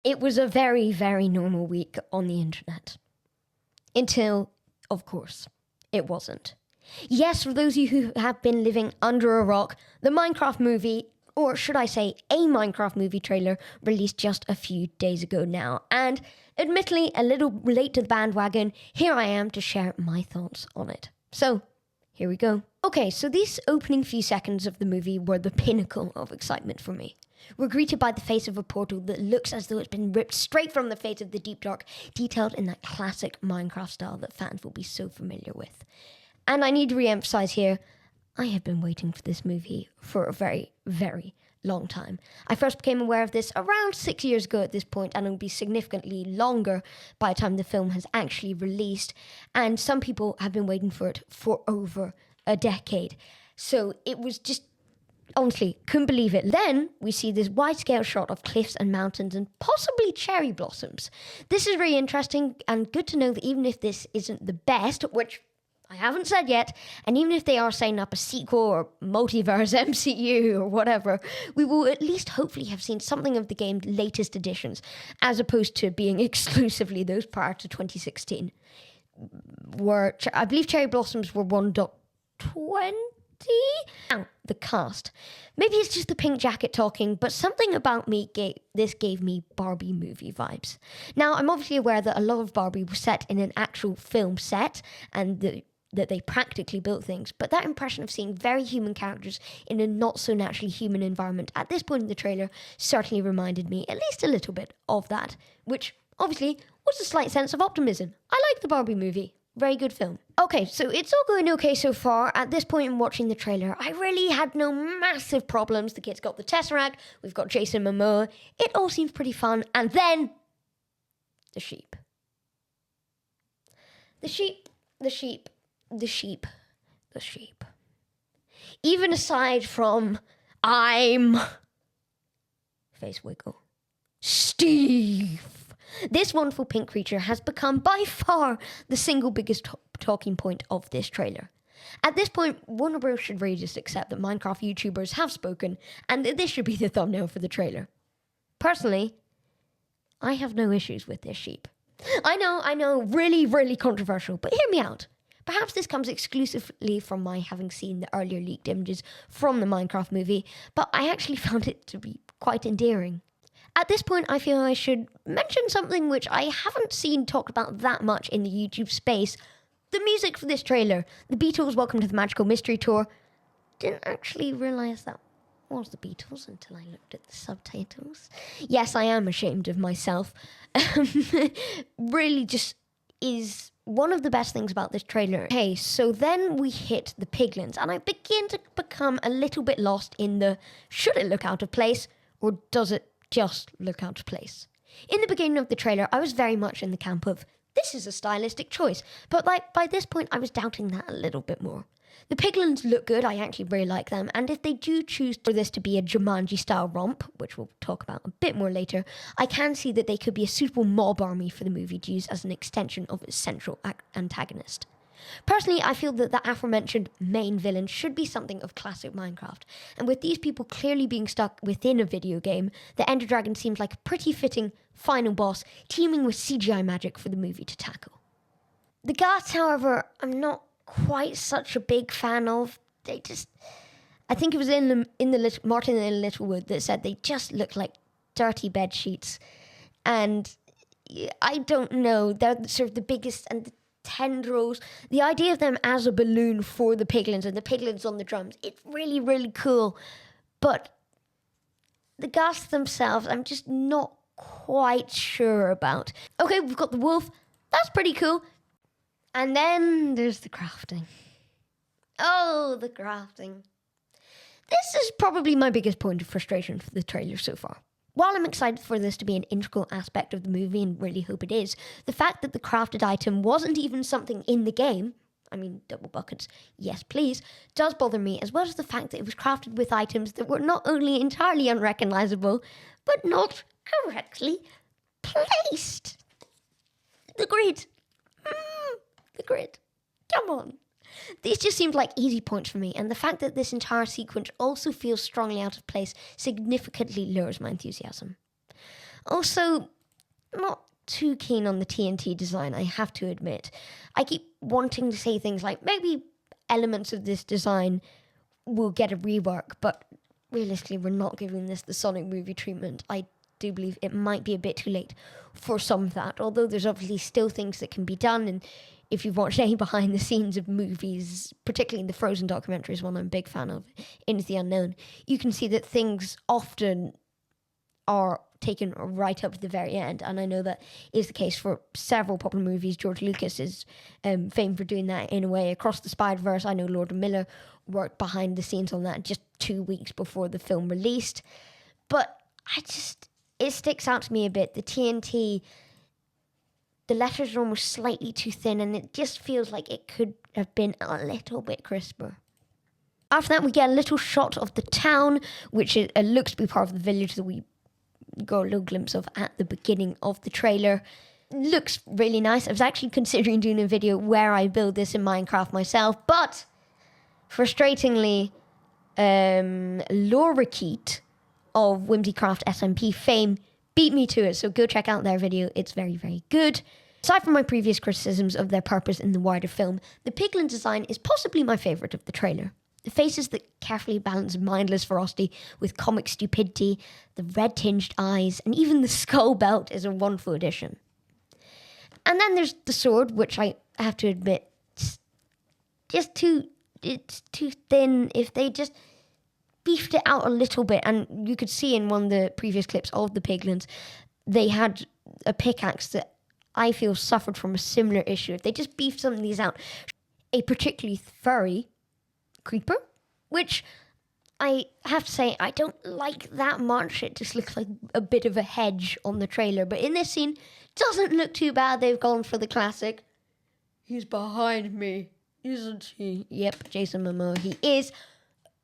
It was a very, very normal week on the internet. Until, of course, it wasn't. Yes, for those of you who have been living under a rock, the Minecraft movie, or should I say a Minecraft movie trailer, released just a few days ago now. And admittedly, a little late to the bandwagon, here I am to share my thoughts on it. So, here we go. Okay, so these opening few seconds of the movie were the pinnacle of excitement for me. We're greeted by the face of a portal that looks as though it's been ripped straight from the face of the Deep Dark, detailed in that classic Minecraft style that fans will be so familiar with. And I need to re-emphasize here, I have been waiting for this movie for a very, very long time. I first became aware of this around 6 years ago at this point, and it will be significantly longer by the time the film has actually released. And some people have been waiting for it for over a decade. So it was just, honestly, couldn't believe it. Then we see this wide-scale shot of cliffs and mountains and possibly cherry blossoms. This is really interesting and good to know that even if this isn't the best, which I haven't said yet, and even if they are setting up a sequel or multiverse MCU or whatever, we will at least hopefully have seen something of the game's latest editions, as opposed to being exclusively those prior to 2016. I believe Cherry Blossoms were 1.20? Now, the cast. Maybe it's just the pink jacket talking, but something about this gave me Barbie movie vibes. Now, I'm obviously aware that a lot of Barbie was set in an actual film set, and that they practically built things, but that impression of seeing very human characters in a not so naturally human environment at this point in the trailer certainly reminded me at least a little bit of that, which obviously was a slight sense of optimism. I like the Barbie movie. Very good film. Okay, so it's all going okay so far. At this point in watching the trailer, I really had no massive problems. The kid's got the Tesseract, we've got Jason Momoa. It all seems pretty fun. And then, the sheep. The sheep. Even aside from face wiggle, Steve, this wonderful pink creature has become by far the single biggest talking point of this trailer. At this point, Warner Bros. Should really just accept that Minecraft YouTubers have spoken and that this should be the thumbnail for the trailer. Personally, I have no issues with this sheep. I know, really, really controversial, but hear me out. Perhaps this comes exclusively from my having seen the earlier leaked images from the Minecraft movie, but I actually found it to be quite endearing. At this point, I feel I should mention something which I haven't seen talked about that much in the YouTube space. The music for this trailer. The Beatles' Welcome to the Magical Mystery Tour. Didn't actually realise that was the Beatles until I looked at the subtitles. Yes, I am ashamed of myself. Really just is one of the best things about this trailer. Okay, so then we hit the piglins, and I begin to become a little bit lost in the, should it look out of place, or does it just look out of place? In the beginning of the trailer, I was very much in the camp of, this is a stylistic choice, but by this point, I was doubting that a little bit more. The piglins look good, I actually really like them, and if they do choose for this to be a Jumanji-style romp, which we'll talk about a bit more later, I can see that they could be a suitable mob army for the movie to use as an extension of its central antagonist. Personally, I feel that the aforementioned main villain should be something of classic Minecraft, and with these people clearly being stuck within a video game, the Ender Dragon seems like a pretty fitting final boss, teeming with CGI magic for the movie to tackle. The Ghasts, however, I'm not quite such a big fan of. I think it was Martin in Littlewood that said they just look like dirty bed sheets, and I don't know, they're sort of the biggest, and the tendrils, the idea of them as a balloon for the piglins and the piglins on the drums, it's really, really cool, but the Ghasts themselves, I'm just not quite sure about. Okay, we've got the wolf, that's pretty cool. And then there's the crafting. Oh, the crafting. This is probably my biggest point of frustration for the trailer so far. While I'm excited for this to be an integral aspect of the movie and really hope it is, the fact that the crafted item wasn't even something in the game, I mean double buckets, yes please, does bother me, as well as the fact that it was crafted with items that were not only entirely unrecognizable, but not correctly placed. The grid. The grid. Come on. These just seemed like easy points for me, and the fact that this entire sequence also feels strongly out of place significantly lowers my enthusiasm. Also, not too keen on the TNT design, I have to admit. I keep wanting to say things like maybe elements of this design will get a rework, but realistically, we're not giving this the Sonic movie treatment. I do believe it might be a bit too late for some of that, although there's obviously still things that can be done. And if you've watched any behind the scenes of movies, particularly in the Frozen documentaries, one I'm a big fan of, Into the Unknown, you can see that things often are taken right up to the very end. And I know that is the case for several popular movies. George Lucas is famed for doing that in a way. Across the Spider-Verse, I know Lord Miller worked behind the scenes on that just 2 weeks before the film released. But it sticks out to me a bit. The TNT, the letters are almost slightly too thin, and it just feels like it could have been a little bit crisper. After that, we get a little shot of the town, which looks to be part of the village that we got a little glimpse of at the beginning of the trailer. Looks really nice. I was actually considering doing a video where I build this in Minecraft myself, but frustratingly, Lorikeet of Whimsycraft SMP fame beat me to it, so go check out their video. It's very, very good. Aside from my previous criticisms of their purpose in the wider film, the piglin design is possibly my favourite of the trailer. The faces that carefully balance mindless ferocity with comic stupidity, the red-tinged eyes, and even the skull belt is a wonderful addition. And then there's the sword, which I have to admit, it's too thin. If they just beefed it out a little bit, and you could see in one of the previous clips of the piglins, they had a pickaxe that I feel suffered from a similar issue. If they just beefed some of these out, a particularly furry creeper, which I have to say I don't like that much. It just looks like a bit of a hedge on the trailer, but in this scene doesn't look too bad. They've gone for the classic, he's behind me, isn't he? Yep, Jason Momoa, he is.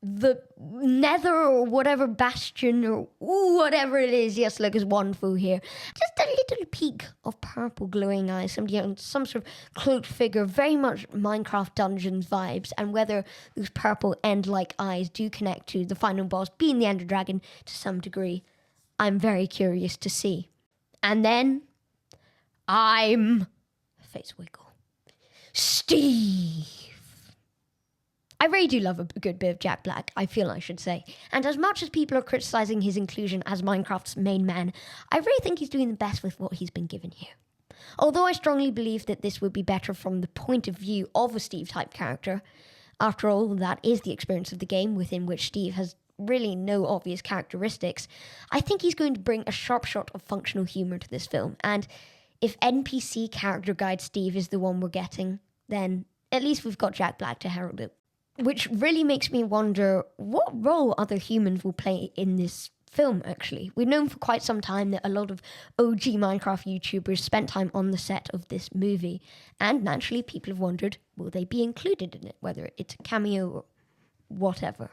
The nether or whatever bastion or whatever it is, yes, look, is wonderful here. Just a little peak of purple glowing eyes, somebody on some sort of cloaked figure, very much Minecraft Dungeons vibes, and whether those purple end-like eyes do connect to the final boss being the Ender Dragon to some degree, I'm very curious to see. And then I'm face wiggle, Steve. I really do love a good bit of Jack Black, I feel I should say. And as much as people are criticising his inclusion as Minecraft's main man, I really think he's doing the best with what he's been given here. Although I strongly believe that this would be better from the point of view of a Steve-type character, after all, that is the experience of the game within which Steve has really no obvious characteristics, I think he's going to bring a sharp shot of functional humour to this film. And if NPC character guide Steve is the one we're getting, then at least we've got Jack Black to herald it. Which really makes me wonder what role other humans will play in this film, actually. We've known for quite some time that a lot of OG Minecraft YouTubers spent time on the set of this movie. And naturally, people have wondered, will they be included in it, whether it's a cameo or whatever.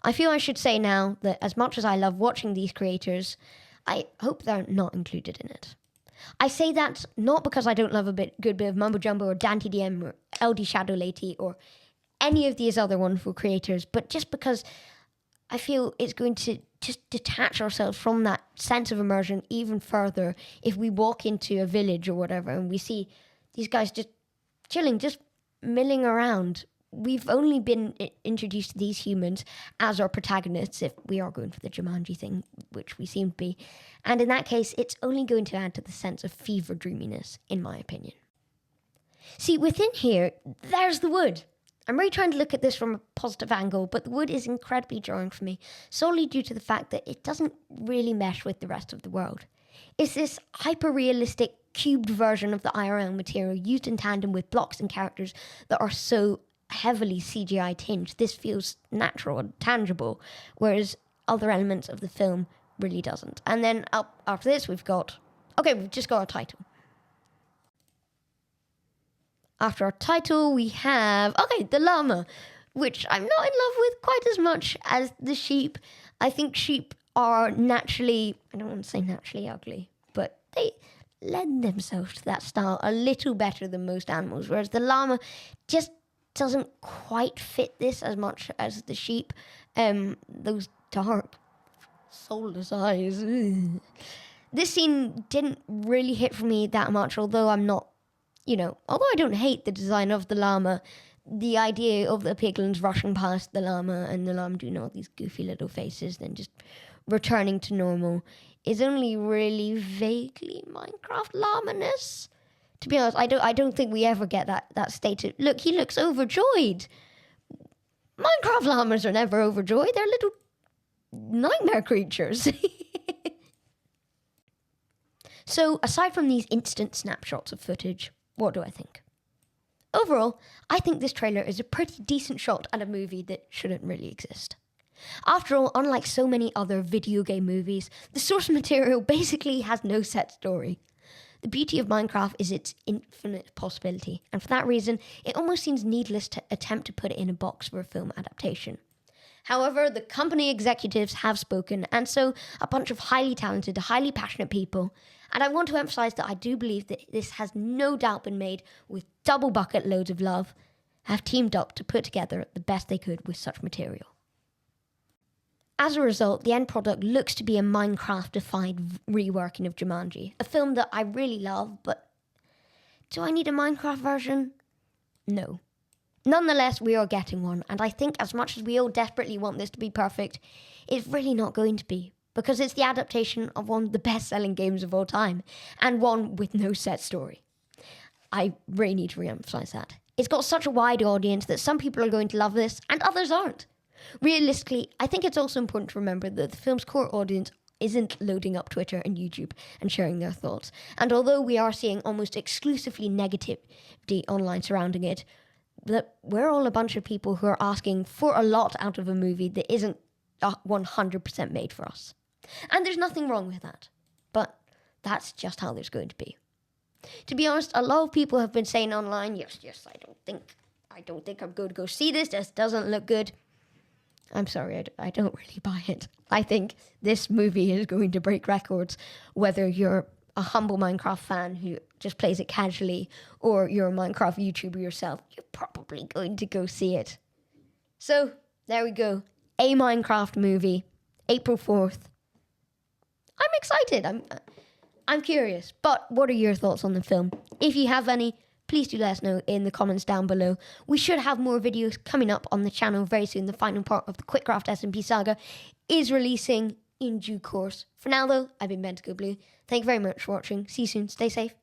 I feel I should say now that as much as I love watching these creators, I hope they're not included in it. I say that not because I don't love good bit of Mumbo Jumbo or Dante DM or LD Shadow Lady or any of these other wonderful creators, but just because I feel it's going to just detach ourselves from that sense of immersion even further if we walk into a village or whatever and we see these guys just chilling, just milling around. We've only been introduced to these humans as our protagonists, if we are going for the Jumanji thing, which we seem to be. And in that case, it's only going to add to the sense of fever dreaminess, in my opinion. See, within here, there's the wood. I'm really trying to look at this from a positive angle, but the wood is incredibly jarring for me, solely due to the fact that it doesn't really mesh with the rest of the world. It's this hyper-realistic, cubed version of the IRL material used in tandem with blocks and characters that are so heavily CGI tinged. This feels natural and tangible, whereas other elements of the film really doesn't. And then up after this, we've just got a title. After our title, we have, the llama, which I'm not in love with quite as much as the sheep. I think sheep are naturally, I don't want to say naturally ugly, but they lend themselves to that style a little better than most animals, whereas the llama just doesn't quite fit this as much as the sheep. Those dark, soulless eyes. This scene didn't really hit for me that much, although I'm not, although I don't hate the design of the llama, the idea of the piglins rushing past the llama and the llama doing all these goofy little faces, then just returning to normal, is only really vaguely Minecraft llama-ness. To be honest, I don't think we ever get that state of, look, he looks overjoyed. Minecraft llamas are never overjoyed. They're little nightmare creatures. So, aside from these instant snapshots of footage, what do I think? Overall, I think this trailer is a pretty decent shot at a movie that shouldn't really exist. After all, unlike so many other video game movies, the source material basically has no set story. The beauty of Minecraft is its infinite possibility, and for that reason, it almost seems needless to attempt to put it in a box for a film adaptation. However, the company executives have spoken, and so a bunch of highly talented, highly passionate people. And I want to emphasize that I do believe that this has no doubt been made with double bucket loads of love, have teamed up to put together the best they could with such material. As a result, the end product looks to be a Minecraft-defined reworking of Jumanji, a film that I really love, but do I need a Minecraft version? No. Nonetheless, we are getting one, and I think as much as we all desperately want this to be perfect, it's really not going to be, because it's the adaptation of one of the best-selling games of all time, and one with no set story. I really need to re-emphasize that. It's got such a wide audience that some people are going to love this, and others aren't. Realistically, I think it's also important to remember that the film's core audience isn't loading up Twitter and YouTube and sharing their thoughts, and although we are seeing almost exclusively negativity online surrounding it, that we're all a bunch of people who are asking for a lot out of a movie that isn't 100% made for us. And there's nothing wrong with that. But that's just how there's going to be. To be honest, a lot of people have been saying online, yes, I don't think I'm going to go see this. This doesn't look good. I'm sorry, I don't really buy it. I think this movie is going to break records, whether you're a humble Minecraft fan who just plays it casually, or you're a Minecraft YouTuber yourself, you're probably going to go see it. So, there we go. A Minecraft movie, April 4th. I'm excited. I'm curious. But what are your thoughts on the film? If you have any, please do let us know in the comments down below. We should have more videos coming up on the channel very soon. The final part of the Quickcraft SMP saga is releasing in due course. For now, though, I've been Bentigo Blue. Thank you very much for watching. See you soon. Stay safe.